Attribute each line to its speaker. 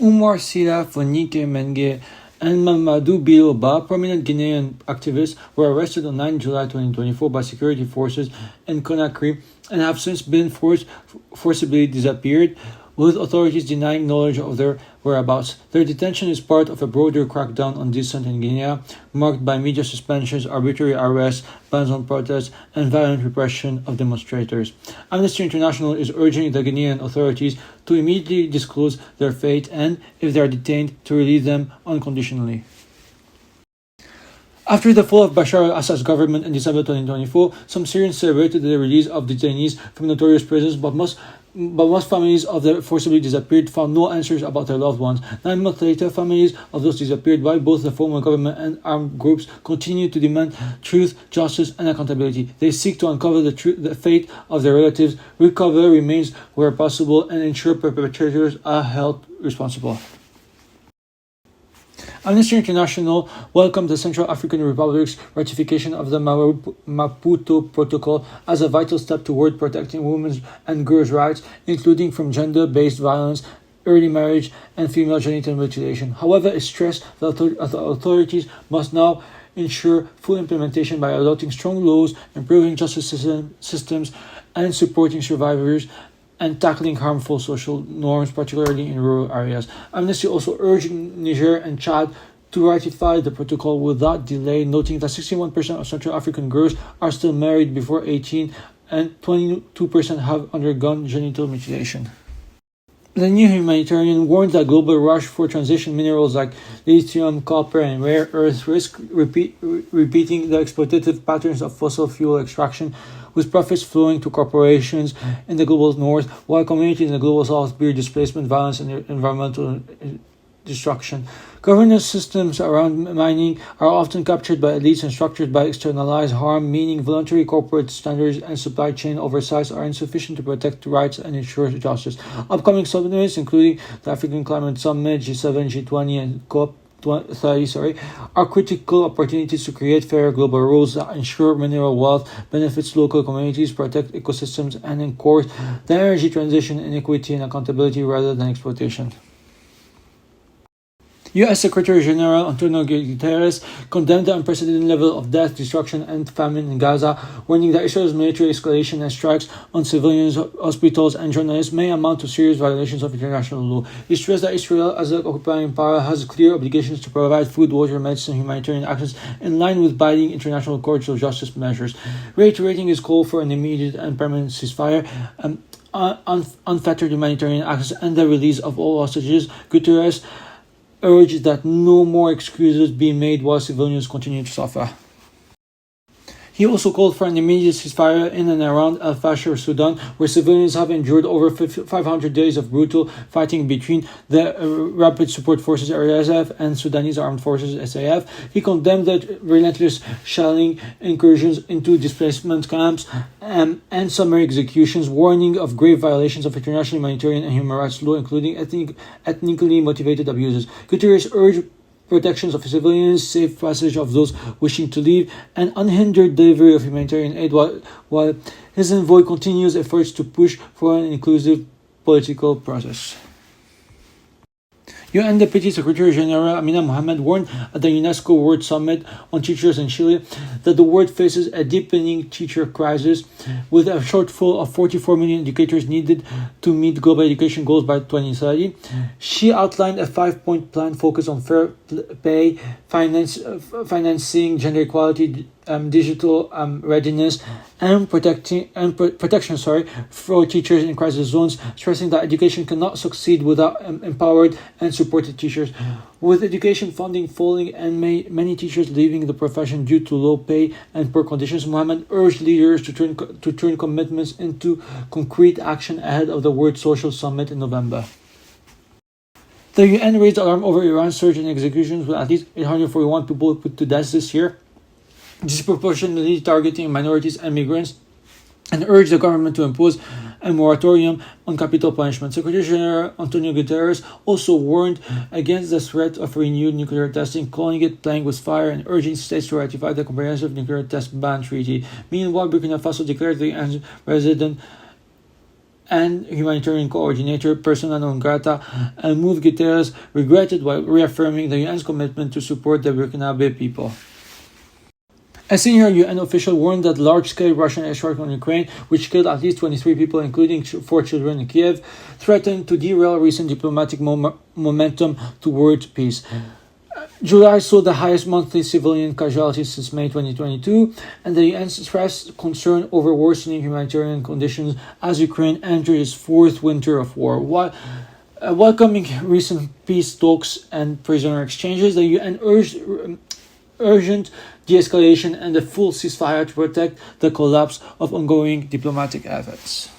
Speaker 1: Umar Sira Fonike Menge and Mamadou Biloba, prominent Guinean activists, were arrested on 9 July 2024 by security forces in Conakry and have since been forcibly disappeared, with authorities denying knowledge of their whereabouts. Their detention is part of a broader crackdown on dissent in Guinea, marked by media suspensions, arbitrary arrests, bans on protests, and violent repression of demonstrators. Amnesty International is urging the Guinean authorities to immediately disclose their fate and, if they are detained, to release them unconditionally. After the fall of Bashar al-Assad's government in December 2024, some Syrians celebrated the release of detainees from notorious prisons, but most families of the forcibly disappeared found no answers about their loved ones. 9 months later, families of those disappeared by both the former government and armed groups continue to demand truth, justice, and accountability. They seek to uncover the fate of their relatives, recover remains where possible, and ensure perpetrators are held responsible. Amnesty International welcomed the Central African Republic's ratification of the Maputo Protocol as a vital step toward protecting women's and girls' rights, including from gender-based violence, early marriage, and female genital mutilation. However, it stressed that the authorities must now ensure full implementation by adopting strong laws, improving justice systems, and supporting survivors, and tackling harmful social norms, particularly in rural areas. Amnesty also urged Niger and Chad to ratify the protocol without delay, noting that 61% of Central African girls are still married before 18 and 22% have undergone genital mutilation. The new humanitarian warned that global rush for transition minerals like lithium, copper, and rare earths risk repeating the exploitative patterns of fossil fuel extraction, with profits flowing to corporations in the global north, while communities in the global south bear displacement, violence, and environmental destruction. Governance systems around mining are often captured by elites and structured by externalized harm, meaning voluntary corporate standards and supply chain oversights are insufficient to protect rights and ensure justice. Upcoming summits, including the African Climate Summit, G7, G20, and COP30, are critical opportunities to create fair global rules that ensure mineral wealth benefits local communities, protect ecosystems, and encourage the energy transition in equity and accountability rather than exploitation. U.S. Secretary General Antonio Guterres condemned the unprecedented level of death, destruction, and famine in Gaza, warning that Israel's military escalation and strikes on civilians, hospitals, and journalists may amount to serious violations of international law. He stressed that Israel, as an occupying power, has clear obligations to provide food, water, medicine, and humanitarian access in line with binding international courts of justice measures. Reiterating his call for an immediate and permanent ceasefire, unfettered humanitarian access, and the release of all hostages, Guterres urged that no more excuses be made while civilians continue to suffer. He also called for an immediate ceasefire in and around Al Fasher, Sudan, where civilians have endured over 500 days of brutal fighting between the Rapid Support Forces RSF and Sudanese Armed Forces SAF. He condemned the relentless shelling incursions into displacement camps and summary executions, warning of grave violations of international humanitarian and human rights law, including ethnically motivated abuses. Guterres urged protections of civilians, safe passage of those wishing to leave, and unhindered delivery of humanitarian aid, while his envoy continues efforts to push for an inclusive political process. UN Deputy Secretary General Amina Mohammed warned at the UNESCO World Summit on Teachers in Chile that the world faces a deepening teacher crisis, with a shortfall of 44 million educators needed to meet global education goals by 2030. She outlined a 5-point plan focused on fair pay, financing, gender equality, digital readiness, and protection for teachers in crisis zones, stressing that education cannot succeed without empowered and supported teachers. With education funding falling and many teachers leaving the profession due to low pay and poor conditions, Mohammed urged leaders to turn commitments into concrete action ahead of the World Social Summit in November. The UN raised alarm over Iran's surge in executions, with at least 841 people put to death this year, disproportionately targeting minorities and migrants, and urged the government to impose a moratorium on capital punishment. Secretary General Antonio Guterres also warned against the threat of renewed nuclear testing, calling it playing with fire, and urging states to ratify the Comprehensive Nuclear Test Ban Treaty. Meanwhile, Burkina Faso declared the resident and humanitarian coordinator persona non grata, Almud Guterres, regretted while reaffirming the UN's commitment to support the Burkinabe people. A senior UN official warned that large-scale Russian airstrike on Ukraine, which killed at least 23 people, including 4 children in Kiev, threatened to derail recent diplomatic momentum toward peace. July saw the highest monthly civilian casualties since May 2022, and the UN expressed concern over worsening humanitarian conditions as Ukraine enters its fourth winter of war. While welcoming recent peace talks and prisoner exchanges, the UN urged urgent de-escalation and a full ceasefire to protect the collapse of ongoing diplomatic efforts.